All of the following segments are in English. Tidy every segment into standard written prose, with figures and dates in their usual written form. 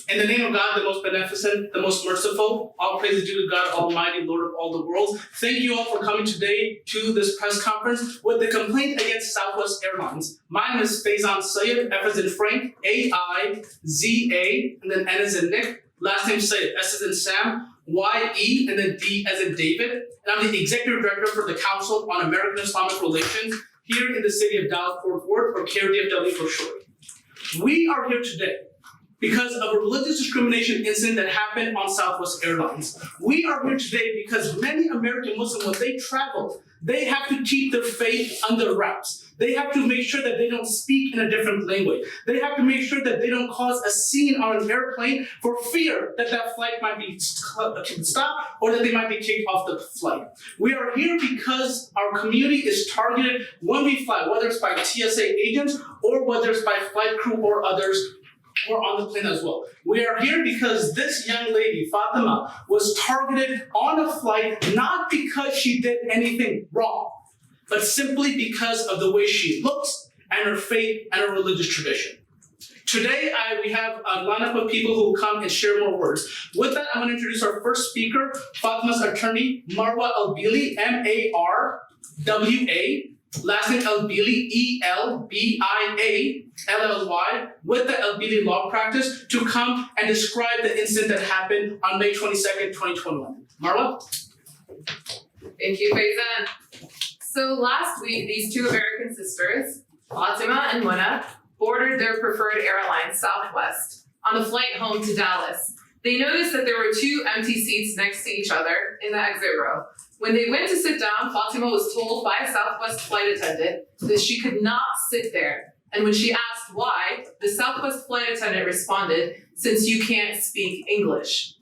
In the name of God, the most beneficent, the most merciful, all praise is due to God Almighty, Lord of all the worlds. Thank you all for coming today to this press conference with the complaint against Southwest Airlines. My name is Faizan Sayed, F as in Frank, A-I-Z-A, and then N as in Nick. Last name Sayed, S as in Sam, Y-E, and then D as in David. And I'm the Executive Director for the Council on American-Islamic Relations here in the city of Dallas-Fort Worth, or CAIR-DFW for short. We are here today because of a religious discrimination incident that happened on Southwest Airlines. We are here today because many American Muslims, when they travel, they have to keep their faith under wraps. They have to make sure that they don't speak in a different language. They have to make sure that they don't cause a scene on an airplane for fear that that flight might be stopped or that they might be kicked off the flight. We are here because our community is targeted when we fly, whether it's by TSA agents or whether it's by flight crew or others, or on the plane as well. We are here because this young lady, Fatima, was targeted on a flight not because she did anything wrong, but simply because of the way she looks and her faith and her religious tradition. Today, we have a lineup of people who will come and share more words. With that, I'm going to introduce our first speaker, Fatima's attorney, Marwa Elbially, M-A-R-W-A. Last name Elbially, E-L-B-I-A-L-L-Y, with the Elbially law practice to come and describe the incident that happened on May 22nd, 2021. Marwa? Thank you, Faizan. So last week, these two American sisters, Fatima and Muna, boarded their preferred airline, Southwest, on a flight home to Dallas. They noticed that there were two empty seats next to each other in the exit row. When they went to sit down, Fatima was told by a Southwest flight attendant that she could not sit there. And when she asked why, the Southwest flight attendant responded, "Since you can't speak English."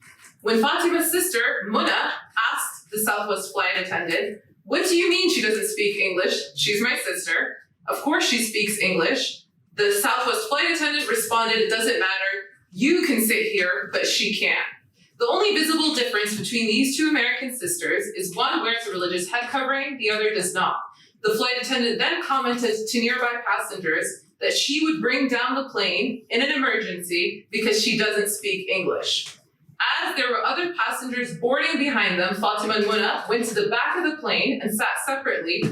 When Fatima's sister, Muna, asked the Southwest flight attendant, "What do you mean she doesn't speak English? She's my sister. Of course she speaks English." The Southwest flight attendant responded, "It doesn't matter. You can sit here, but she can't." The only visible difference between these two American sisters is one wears a religious head covering, the other does not. The flight attendant then commented to nearby passengers that she would bring down the plane in an emergency because she doesn't speak English. As there were other passengers boarding behind them, Fatima and Muna went to the back of the plane and sat separately,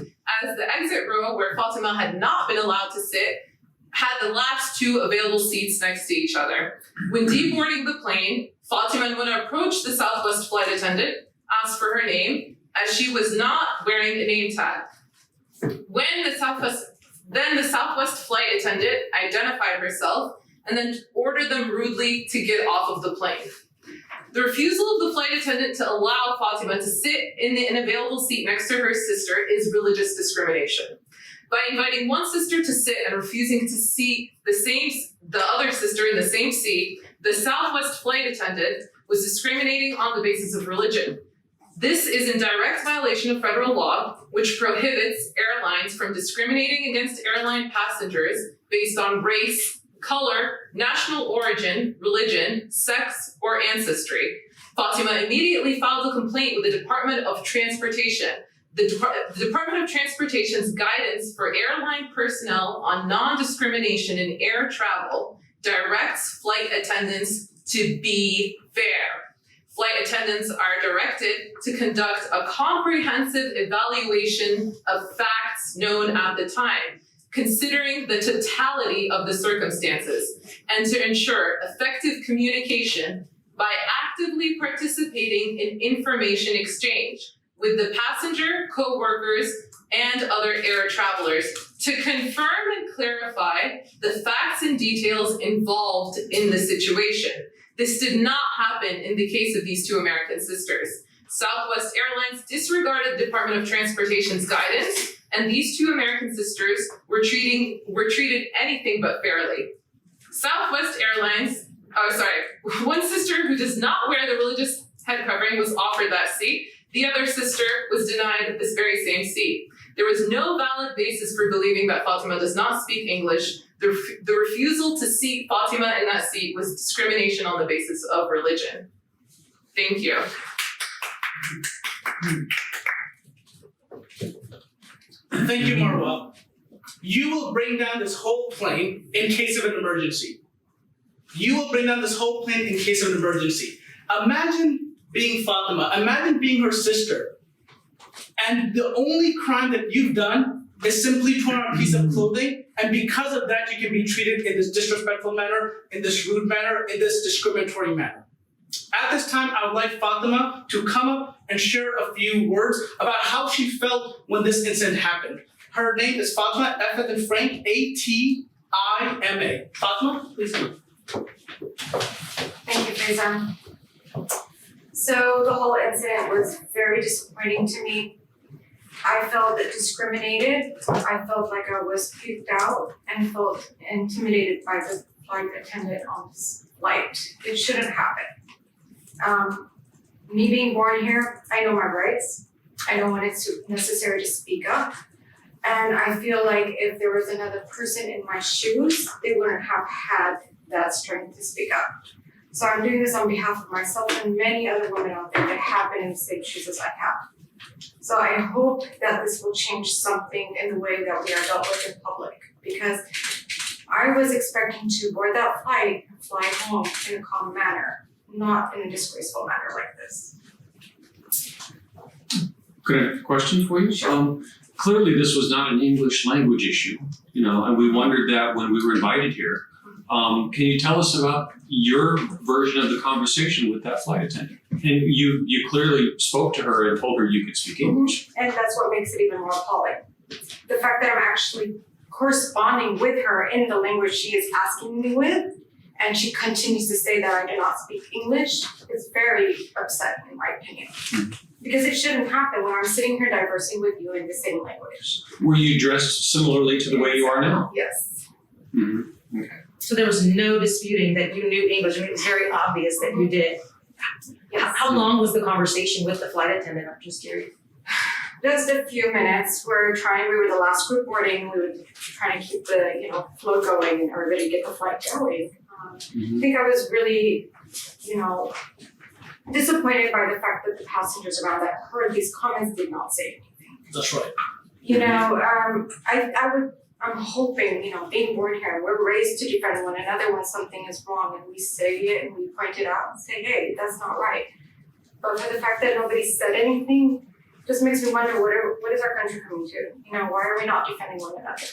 as the exit row where Fatima had not been allowed to sit had the last two available seats next to each other. When deboarding the plane, Fatima and Muna approached the Southwest flight attendant, asked for her name, as she was not wearing a name tag. Then the Southwest flight attendant identified herself and then ordered them rudely to get off of the plane. The refusal of the flight attendant to allow Fatima to sit in an available seat next to her sister is religious discrimination. By inviting one sister to sit and refusing to seat the other sister in the same seat, the Southwest flight attendant was discriminating on the basis of religion. This is in direct violation of federal law, which prohibits airlines from discriminating against airline passengers based on race, color, national origin, religion, sex, or ancestry. Fatima immediately filed a complaint with the Department of Transportation. The Department of Transportation's guidance for airline personnel on non-discrimination in air travel directs flight attendants to be fair. Flight attendants are directed to conduct a comprehensive evaluation of facts known at the time, considering the totality of the circumstances, and to ensure effective communication by actively participating in information exchange with the passenger, co-workers, and other air travelers to confirm and clarify the facts and details involved in the situation. This did not happen in the case of these two American sisters. Southwest Airlines disregarded the Department of Transportation's guidance, and these two American sisters were treated anything but fairly. Southwest Airlines, one sister who does not wear the religious head covering was offered that seat. The other sister was denied this very same seat. There was no valid basis for believing that Fatima does not speak English. The refusal to seat Fatima in that seat was discrimination on the basis of religion. Thank you. Thank you, Marwa. You will bring down this whole plane in case of an emergency. You will bring down this whole plane in case of an emergency. Imagine being Fatima. Imagine being her sister. And the only crime that you've done is simply torn on a piece of clothing. And because of that, you can be treated in this disrespectful manner, in this rude manner, in this discriminatory manner. At this time, I would like Fatima to come up and share a few words about how she felt when this incident happened. Her name is Fatima, F as in Frank, A-T-I-M-A. Fatima, please come. Thank you, Faizan. So the whole incident was very disappointing to me. I felt discriminated. I felt like I was kicked out and felt intimidated by the flight attendant on this flight. It shouldn't happen. Me being born here, I know my rights. I know when it's necessary to speak up. And I feel like if there was another person in my shoes, they wouldn't have had that strength to speak up. So I'm doing this on behalf of myself and many other women out there that have been in the same shoes as I have. So I hope that this will change something in the way that we are dealt with in public, because I was expecting to board that flight and fly home in a calm manner, not in a disgraceful manner like this. Could I have a question for you? Sure. Clearly, this was not an English language issue, and we wondered that when we were invited here. Can you tell us about your version of the conversation with that flight attendant? And you clearly spoke to her and told her you could speak English. And that's what makes it even more appalling. The fact that I'm actually corresponding with her in the language she is asking me with, and she continues to say that I do not speak English, is very upsetting in my opinion. Because it shouldn't happen when I'm sitting here diversing with you in the same language. Were you dressed similarly to the way you are now? Yes. Mm-hmm. Okay. So there was no disputing that you knew English. I mean, it was very obvious that you did. Yes. How long was the conversation with the flight attendant? I'm just curious. Just a few minutes. We were the last group boarding. We were trying to keep the flow going and everybody get the flight going. I think I was really, disappointed by the fact that the passengers around that heard these comments did not say anything. That's right. I'm hoping, being born here, we're raised to defend one another when something is wrong, and we say it and we point it out and say, hey, that's not right. But for the fact that nobody said anything, just makes me wonder what is our country coming to? Why are we not defending one another?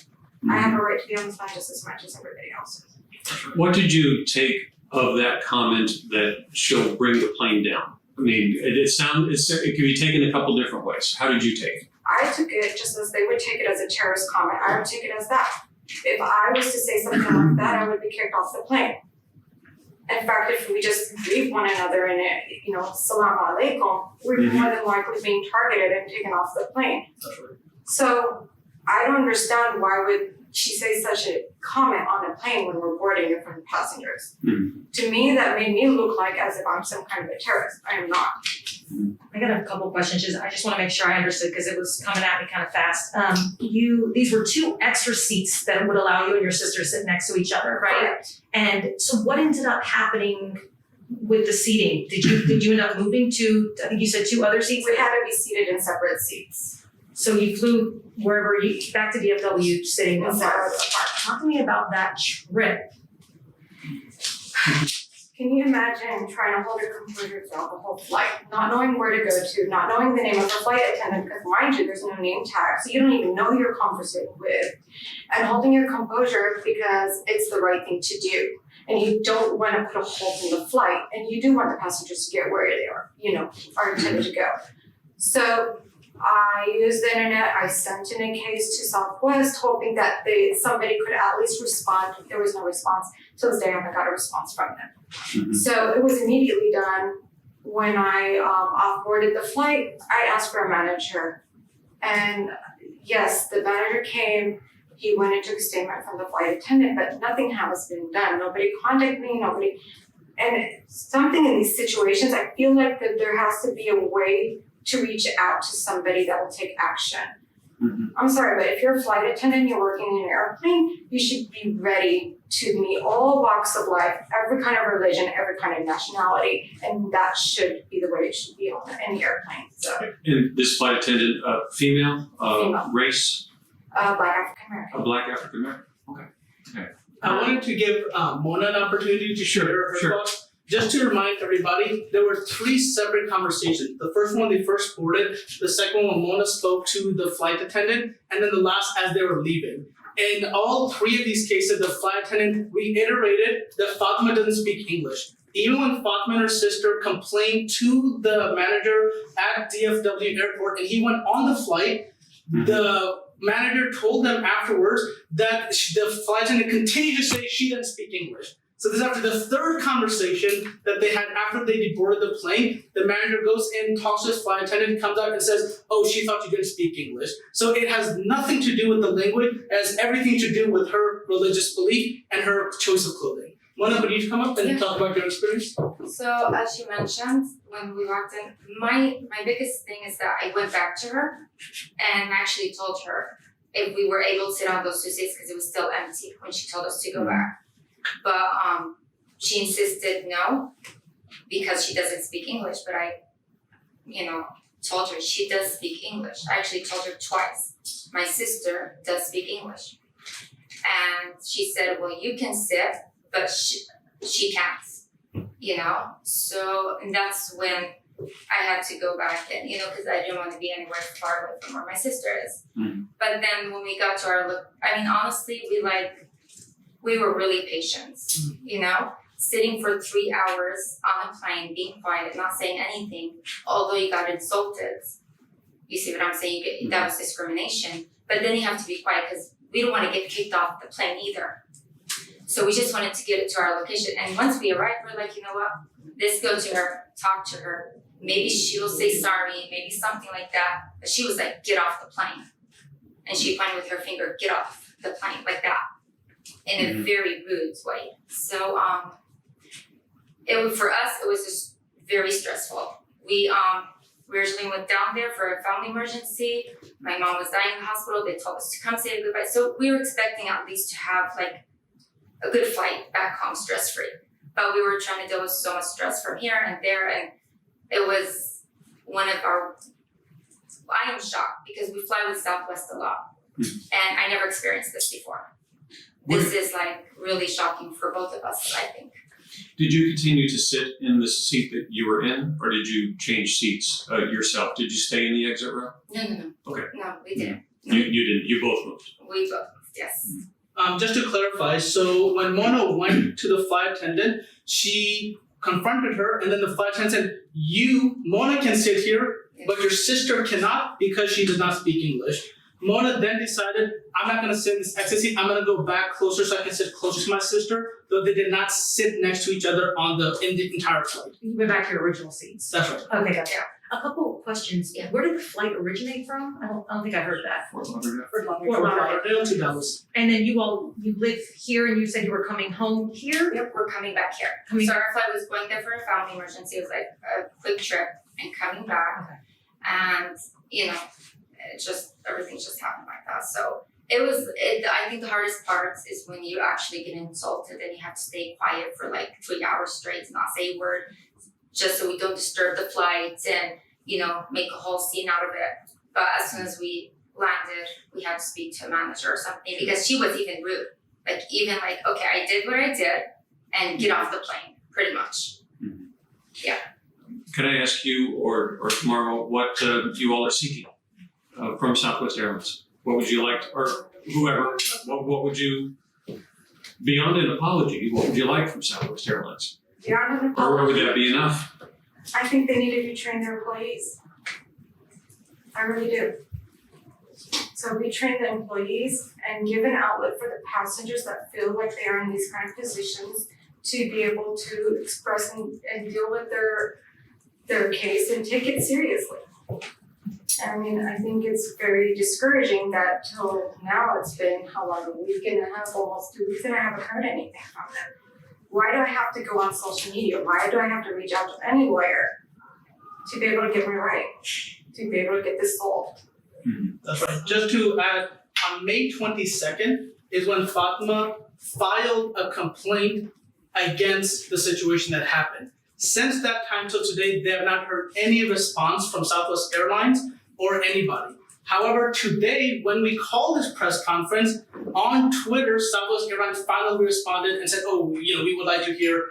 I have a right to be on this line just as much as everybody else does. What did you take of that comment that she'll bring the plane down? I mean, it can be taken a couple different ways. How did you take it? I took it just as they would take it as a terrorist comment. I would take it as that. If I was to say something like that, I would be kicked off the plane. In fact, if we just greet one another and salam alaikum, we're more than likely being targeted and taken off the plane. That's right. So I don't understand why would she say such a comment on a plane when we're boarding in front of passengers. To me, that made me look like as if I'm some kind of a terrorist. I am not. I got a couple questions. I just want to make sure I understood because it was coming at me kind of fast. These were 2 extra seats that would allow you and your sister to sit next to each other, right? Correct. And so what ended up happening with the seating? Did you end up moving to, I think you said 2 other seats? We had to be seated in separate seats. So you flew back to DFW sitting apart. Talk to me about that trip. Can you imagine trying to hold your composure throughout the whole flight, not knowing where to go to, not knowing the name of the flight attendant, because mind you, there's no name tag, so you don't even know who you're conversing with, and holding your composure because it's the right thing to do, and you don't want to put a hold in the flight, and you do want the passengers to get where they are intended to go. So I used the internet, I sent in a case to Southwest, hoping that somebody could at least respond. There was no response. To this day, I haven't got a response from them. So it was immediately done. When I off-boarded the flight, I asked for a manager. And yes, the manager came, he went and took a statement from the flight attendant, but nothing has been done. Nobody contacted me, and something in these situations, I feel like that there has to be a way to reach out to somebody that will take action. I'm sorry, but if you're a flight attendant, you're working in an airplane, you should be ready to meet all walks of life, every kind of religion, every kind of nationality, and that should be the way it should be on any airplane. So. And this flight attendant, female, Female. race? Black African American. A Black African American. Okay. I wanted to give Mona an opportunity to share her thoughts. Just to remind everybody, there were 3 separate conversations. The first one they first boarded, the second one Mona spoke to the flight attendant, and then the last as they were leaving. In all 3 of these cases, the flight attendant reiterated that Fatima doesn't speak English. Even when Fatima and her sister complained to the manager at DFW airport and he went on the flight, the manager told them afterwards that the flight attendant continued to say she doesn't speak English. So this is after the 3rd conversation that they had after they deboarded the plane. The manager goes in, talks to his flight attendant, comes out and says, oh, she thought you didn't speak English. So it has nothing to do with the language. It has everything to do with her religious belief and her choice of clothing. Mona, would you come up and talk about your experience? So as you mentioned, when we walked in, my biggest thing is that I went back to her and actually told her if we were able to sit on those 2 seats because it was still empty when she told us to go back. But she insisted no because she doesn't speak English. But I, told her she does speak English. I actually told her twice. My sister does speak English. And she said, well, you can sit, but she can't, So, and that's when I had to go back and, because I didn't want to be anywhere far away from where my sister is. But then when we got to our look, honestly, we were really patient, sitting for 3 hours on a plane, being quiet, not saying anything, although you got insulted. You see what I'm saying? That was discrimination. But then you have to be quiet because we don't want to get kicked off the plane either. So we just wanted to get it to our location. And once we arrived, we're like, you know what? Let's go to her, talk to her. Maybe she will say sorry, maybe something like that. But she was like, get off the plane. And she pointed with her finger, get off the plane, like that. In a very rude way. So for us, it was just very stressful. We originally went down there for a family emergency. My mom was dying in the hospital. They told us to come say goodbye. So we were expecting at least to have like a good flight back home, stress-free. But we were trying to deal with so much stress from here and there, and it was one of our. I am shocked because we fly with Southwest a lot, and I never experienced this before. This is like really shocking for both of us, I think. Did you continue to sit in the seat that you were in, or did you change seats yourself? Did you stay in the exit row? No. Okay. No, we didn't. You didn't. You both moved. We both, yes. Just to clarify, so when Mona went to the flight attendant, she confronted her, and then the flight attendant said, Mona can sit here, but your sister cannot because she does not speak English. Mona then decided, I'm not going to sit in this exit seat. I'm going to go back closer so I can sit closer to my sister, though they did not sit next to each other in the entire flight. You went back to your original seats. That's right. Okay, gotcha. A couple of questions. Yeah. Where did the flight originate from? I don't think I heard that. Fort Lauderdale. Fort Lauderdale to Dallas. And then you live here and you said you were coming home here? Yep, we're coming back here. So our flight was going there for a family emergency. It was like a quick trip and coming back. Okay. And, everything just happened like that. So I think the hardest part is when you actually get insulted and you have to stay quiet for like 3 hours straight and not say a word, just so we don't disturb the flight and, make a whole scene out of it. But as soon as we landed, we had to speak to a manager or something because she was even rude. Okay, I did what I did and get off the plane, pretty much. Yeah. Can I ask you or tomorrow what you all are seeking from Southwest Airlines? What would you like, or whoever, what would you, beyond an apology, what would you like from Southwest Airlines? Beyond an Or would apology, that be enough? I think they need to retrain their employees. I really do. So retrain the employees and give an outlet for the passengers that feel like they are in these kind of positions to be able to express and deal with their case and take it seriously. I think it's very discouraging that till now it's been how long, a week and a half, almost 2 weeks, and I haven't heard anything from them. Why do I have to go on social media? Why do I have to reach out to anywhere to be able to get my right, to be able to get this solved? That's right. Just to add, on May 22nd is when Fatima filed a complaint against the situation that happened. Since that time till today, they have not heard any response from Southwest Airlines or anybody. However, today, when we call this press conference, On Twitter, Southwest Airlines finally responded and said, "Oh, we would like to hear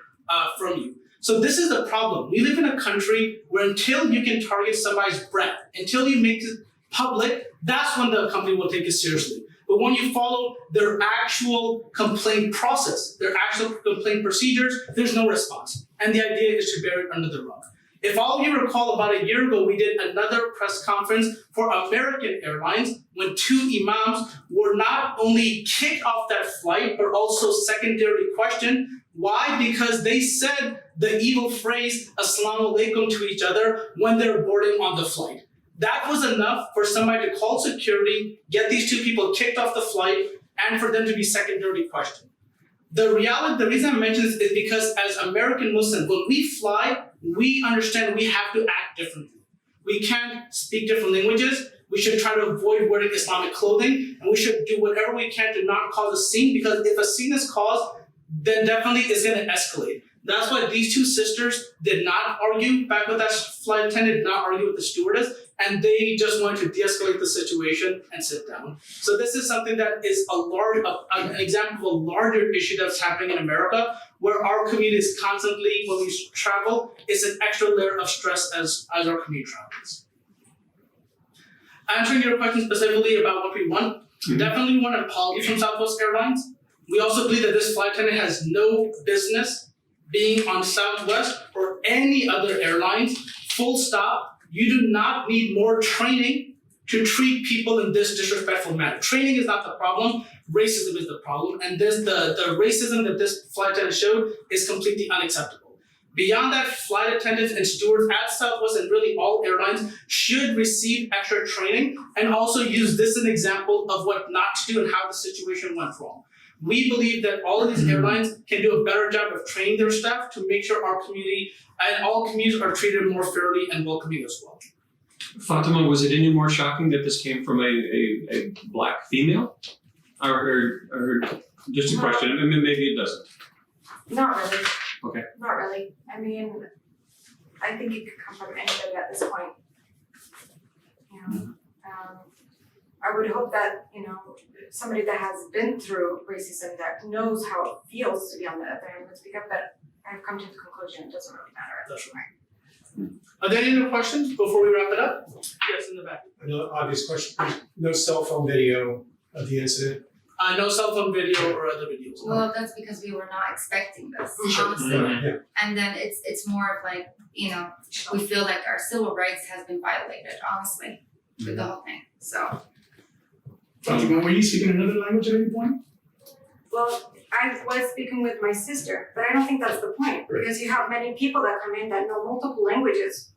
from you." So this is the problem. We live in a country where until you can target somebody's brand, until you make it public, that's when the company will take it seriously. But when you follow their actual complaint process, their actual complaint procedures, there's no response. And the idea is to bury it under the rug. If all of you recall, about a year ago, we did another press conference for American Airlines when two imams were not only kicked off that flight, but also secondarily questioned. Why? Because they said the evil phrase, Assalamu alaikum, to each other when they're boarding on the flight. That was enough for somebody to call security, get these two people kicked off the flight, and for them to be secondarily questioned. The reason I mention this is because as American Muslims, when we fly, we understand we have to act differently. We can't speak different languages. We should try to avoid wearing Islamic clothing, and we should do whatever we can to not cause a scene, because if a scene is caused, then definitely it's going to escalate. That's why these two sisters did not argue back with that flight attendant, did not argue with the stewardess, and they just wanted to de-escalate the situation and sit down. So this is something that is an example of a larger issue that's happening in America, where our community is constantly, when we travel, it's an extra layer of stress as our community travels. Answering your question specifically about what we want, definitely want an apology from Southwest Airlines. We also believe that this flight attendant has no business being on Southwest or any other airlines, full stop. You do not need more training to treat people in this disrespectful manner. Training is not the problem, racism is the problem, and the racism that this flight attendant showed is completely unacceptable. Beyond that, flight attendants and stewards at Southwest and really all airlines should receive extra training and also use this as an example of what not to do and how the situation went wrong. We believe that all of these airlines can do a better job of training their staff to make sure our community and all communities are treated more fairly and welcoming as well. Fatima, was it any more shocking that this came from a black female? Or just a question, I mean, maybe it doesn't. Not really. Okay. Not really. I mean, I think it could come from anybody at this point. I would hope that, somebody that has been through racism, that knows how it feels to be on the other end would speak up, but I've come to the conclusion it doesn't really matter at this point. Are there any other questions before we wrap it up? Yes, in the back. Another obvious question, no cell phone video of the incident? No cell phone video or other videos. Well, that's because we were not expecting this, Sure. honestly. Yeah. And then it's more of like, we feel like our civil rights has been violated, honestly, with the whole thing, so. Fatima, were you speaking another language at any point? Well, I was speaking with my sister, but I don't think that's the point, because you have many people that come in that know multiple languages.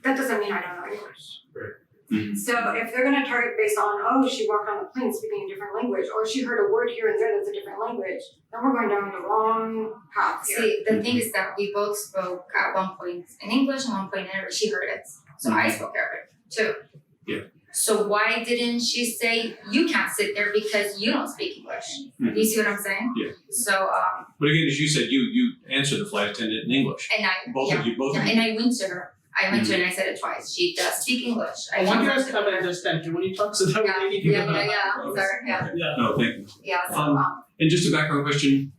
That doesn't mean I don't know English. Right. So if they're gonna target based on, oh, she walked on the plane speaking a different language, or she heard a word here and there that's a different language, then we're going down the wrong path here. See, the thing is that we both spoke at one point in English and one point in Arabic. She heard it, so I spoke Arabic too. Yeah. So why didn't she say, you can't sit there because you don't speak English? You see what I'm saying? Yeah. So, But again, as you said, you answered the flight attendant in English. and I, Both of you. and I went to her. I went to her and I said it twice. She does speak English. I want you guys to have an understanding when you talk, so that way you can. Sorry, yeah. No, thank you. Yeah, so, And just a background question,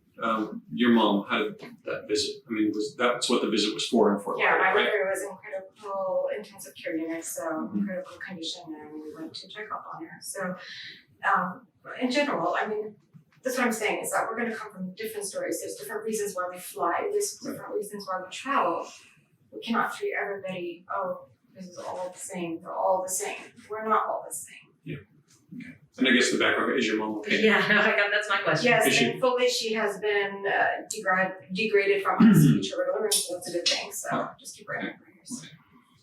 your mom, how did that visit? I mean, that's what the visit was for and for, Yeah, my right? mother was in critical intensive care unit, so critical condition, and we went to check up on her. So, in general, I mean, that's what I'm saying, is that we're gonna come from different stories. There's different reasons why we fly, there's different reasons why we travel. We cannot treat everybody, oh, this is all the same, they're all the same. We're not all the same. And I guess the background is your mom okay? Yeah, that's my question. Yes, Is she- thankfully she has been degraded from ICU to regular, and so that's a good thing, so just keep writing prayers.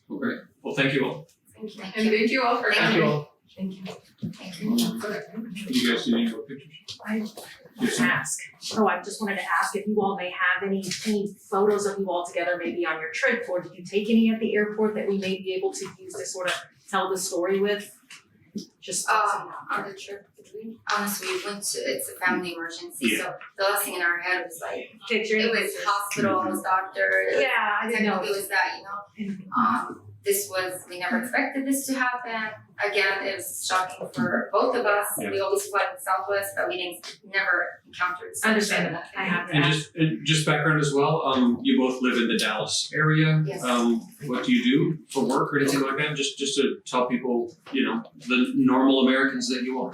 Well, great. Well, thank you all. Thank you. thank And you. thank you all for Thank Thank coming. you all. Thank you. Thank you. You guys need any more pictures? I just wanted to ask if you all may have any photos of you all together, maybe on your trip, or did you take any at the airport that we may be able to use to sort of tell the story with? Just On the trip, honestly, we went to, it's a family emergency, so the last thing in our head was like, picture. it was hospitals, doctors. Yeah, I didn't know. Technically it was that, we never expected this to happen. Again, it was shocking for both of us. Yeah. We always fly with Southwest, but we never encountered such Understand. a I have to And ask. just background as well, you both live in the Dallas area. Yes. What do you do for work or anything like that? Just to tell people, the normal Americans that you are,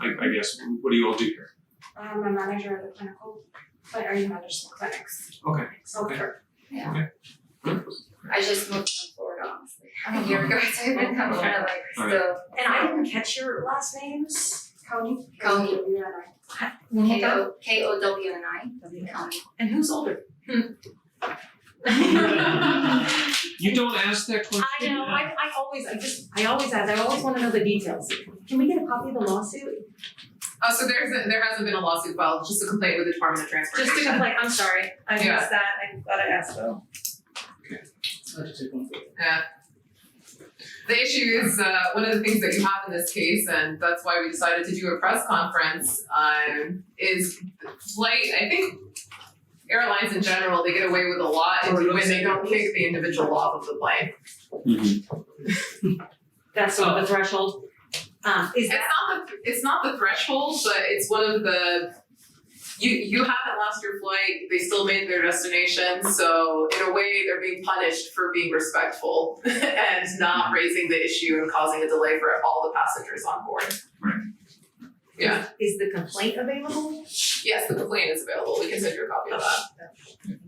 I guess, what do you all do here? I'm a manager of the clinical, I manage some clinics. Okay. Self-care. Yeah. Good. I just moved from Florida, honestly, a year ago, so I've been kind of like Alright. still. And I didn't catch your last names. Coney. Coney. One more time. K-O-W and I. County. And who's older? You don't ask that question. I know, I always ask, I always wanna know the details. Can we get a copy of the lawsuit? So there hasn't been a lawsuit filed, just a complaint with the Department of Transportation. Just to complain, I'm sorry, I missed Yeah. that, I gotta ask though. I just take one. Yeah. The issue is, one of the things that you have in this case, and that's why we decided to do a press conference, is I think airlines in general, they get away with a lot when they don't kick the individual off of the plane. Mhm. That's sort of the threshold. It's not the threshold, but it's one of the, you haven't lost your flight, they still made their destination, so in a way, they're being punished for being respectful and not raising the issue and causing a delay for all the passengers on board. Right. Yeah, Is the complaint available? yes, the complaint is available, we can send you a copy of that.